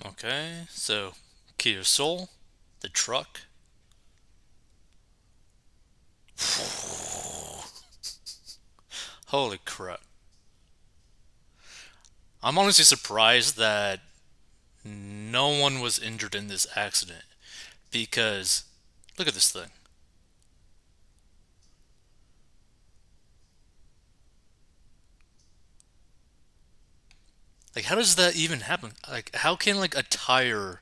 Okay, so Kia Soul, the truck. Holy crap. I'm honestly surprised that no one was injured in this accident because look at this thing. Like, how does that even happen? Like, how can like a tire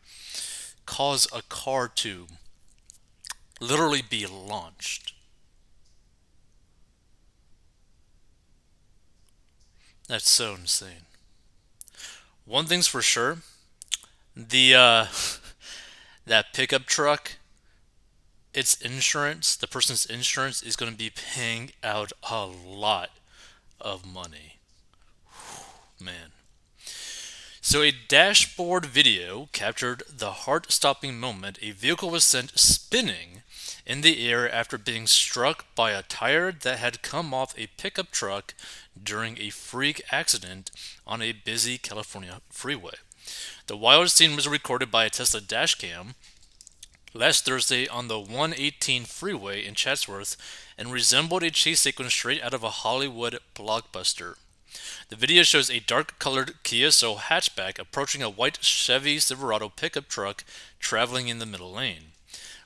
cause a car to literally be launched? That's so insane. One thing's for sure, the that pickup truck, its insurance, the person's insurance is going to be paying out a lot of money. Man. So, a dashboard video captured the heart stopping moment a vehicle was sent spinning in the air after being struck by a tire that had come off a pickup truck during a freak accident on a busy California freeway. The wild scene was recorded by a Tesla dashcam last Thursday on the 118 freeway in Chatsworth and resembled a chase sequence straight out of a Hollywood blockbuster. The video shows a dark-colored Kia Soul hatchback approaching a white Chevy Silverado pickup truck traveling in the middle lane.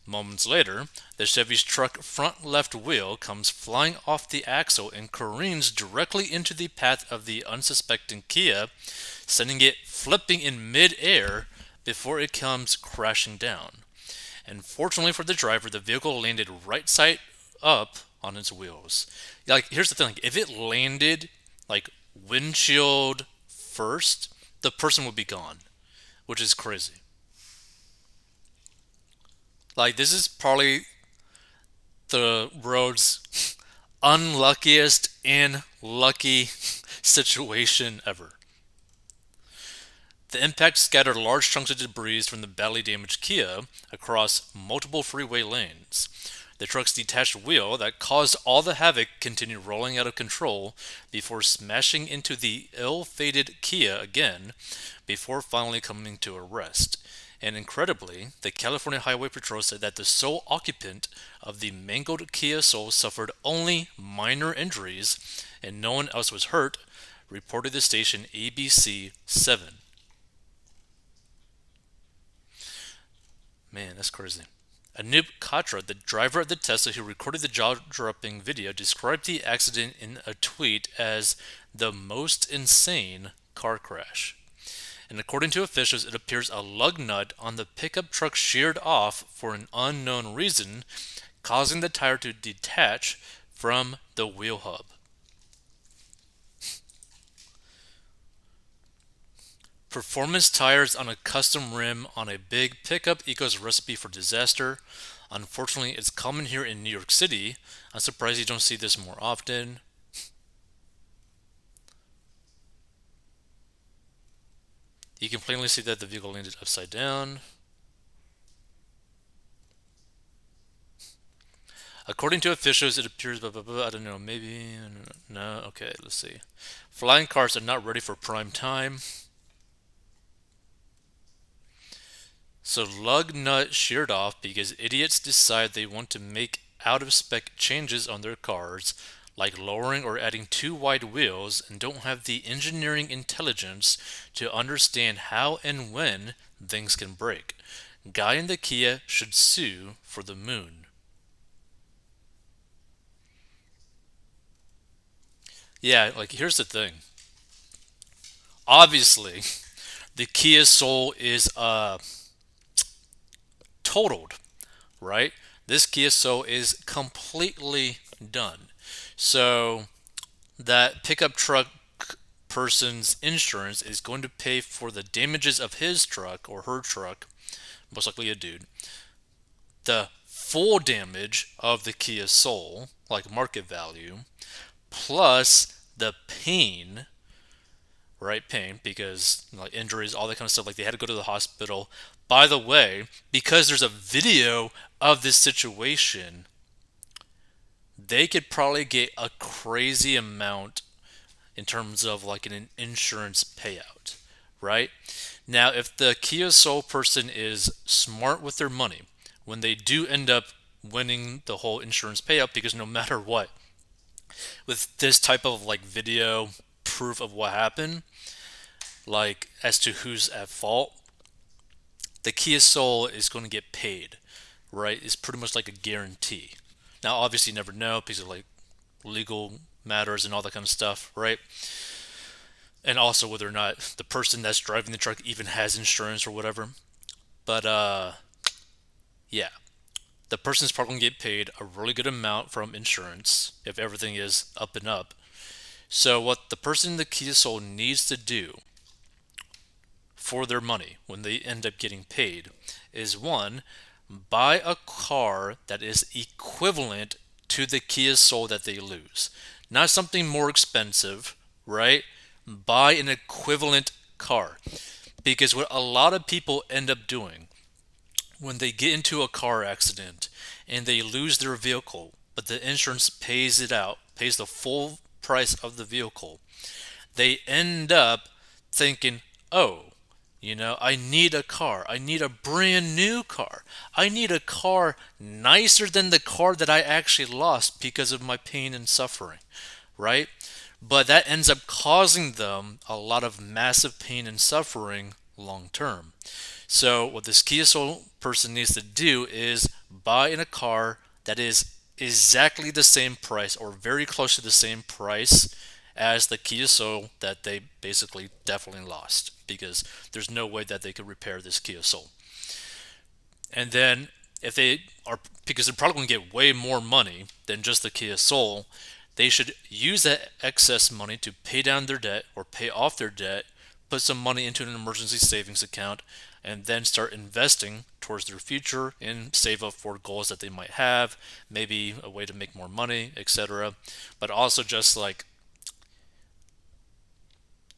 Moments later, the Chevy's truck front left wheel comes flying off the axle and careens directly into the path of the unsuspecting Kia, sending it flipping in mid-air before it comes crashing down. And fortunately for the driver, the vehicle landed right side up on its wheels. Like, here's the thing: like, if it landed like windshield first, the person would be gone, which is crazy. Like, this is probably the road's unluckiest and lucky situation ever. The impact scattered large chunks of debris from the badly damaged Kia across multiple freeway lanes. The truck's detached wheel that caused all the havoc continued rolling out of control before smashing into the ill-fated Kia again before finally coming to a rest. And incredibly, the California Highway Patrol said that the sole occupant of the mangled Kia Soul suffered only minor injuries and no one else was hurt, reported the station ABC 7. Man, that's crazy. Anoop Katra, the driver of the Tesla who recorded the jaw-dropping video, described the accident in a tweet as the most insane car crash. And according to officials, it appears a lug nut on the pickup truck sheared off for an unknown reason, causing the tire to detach from the wheel hub. Performance tires on a custom rim on a big pickup equals recipe for disaster. Unfortunately, it's common here in New York City. I'm surprised you don't see this more often. You can plainly see that the vehicle landed upside down. According to officials, it appears, blah, blah, blah, I don't know, maybe, no, okay, let's see. Flying cars are not ready for prime time. So lug nut sheared off because idiots decide they want to make out of spec changes on their cars, like lowering or adding two wide wheels, and don't have the engineering intelligence to understand how and when things can break. Guy in the Kia should sue for the moon. Yeah, like here's the thing. Obviously, the Kia Soul is totaled, right? This Kia Soul is completely done. So that pickup truck person's insurance is going to pay for the damages of his truck or her truck, most likely a dude, the full damage of the Kia Soul, like market value, plus the pain, right? Pain because like injuries, all that kind of stuff. Like they had to go to the hospital. By the way, because there's a video of this situation, they could probably get a crazy amount in terms of like an insurance payout, right? Now, if the Kia Soul person is smart with their money, when they do end up winning the whole insurance payout, because no matter what, with this type of like video proof of what happened, like as to who's at fault, the Kia Soul is going to get paid, right? It's pretty much like a guarantee. Now, obviously, you never know because of like legal matters and all that kind of stuff, right? And also whether or not the person that's driving the truck even has insurance or whatever. But yeah, the person's probably going to get paid a really good amount from insurance if everything is up and up. So what the person in the Kia Soul needs to do for their money when they end up getting paid is one, buy a car that is equivalent to the Kia Soul that they lose. Not something more expensive, right? Buy an equivalent car. Because what a lot of people end up doing when they get into a car accident and they lose their vehicle, but the insurance pays it out, pays the full price of the vehicle, they end up thinking, oh, I need a car. I need a brand new car. I need a car nicer than the car that I actually lost because of my pain and suffering, right? But that ends up causing them a lot of massive pain and suffering long term. So, what this Kia Soul person needs to do is buy in a car that is exactly the same price or very close to the same price as the Kia Soul that they basically definitely lost because there's no way that they could repair this Kia Soul. And then if they are, because they're probably going to get way more money than just the Kia Soul, they should use that excess money to pay down their debt or pay off their debt, put some money into an emergency savings account, and then start investing towards their future and save up for goals that they might have, maybe a way to make more money, etc. But also just like,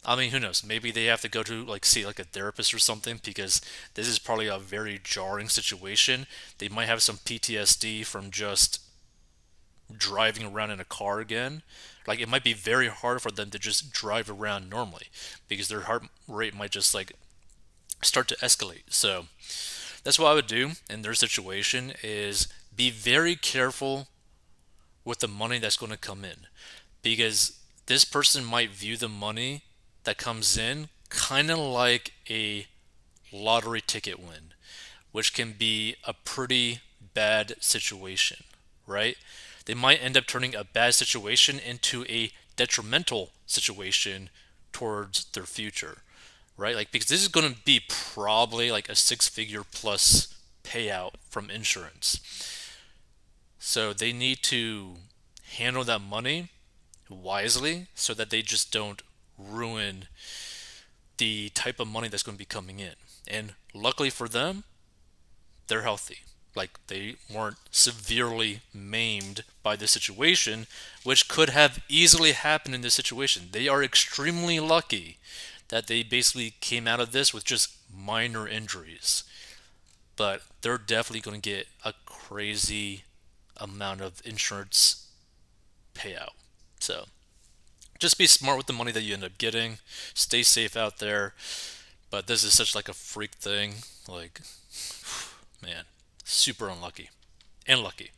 I mean, who knows? Maybe they have to go to like see like a therapist or something because this is probably a very jarring situation. They might have some PTSD from just driving around in a car again. Like it might be very hard for them to just drive around normally because their heart rate might just like start to escalate. So that's what I would do in their situation is be very careful with the money that's going to come in because this person might view the money that comes in kind of like a lottery ticket win, which can be a pretty bad situation, right? They might end up turning a bad situation into a detrimental situation towards their future, right? Like, because this is going to be probably like a six-figure plus payout from insurance. So they need to handle that money wisely so that they just don't ruin the type of money that's going to be coming in. And luckily for them, they're healthy. Like they weren't severely maimed by the situation, which could have easily happened in this situation. They are extremely lucky that they basically came out of this with just minor injuries. But they're definitely going to get a crazy amount of insurance payout. So just be smart with the money that you end up getting. Stay safe out there. But this is such like a freak thing. Like, man, super unlucky and lucky.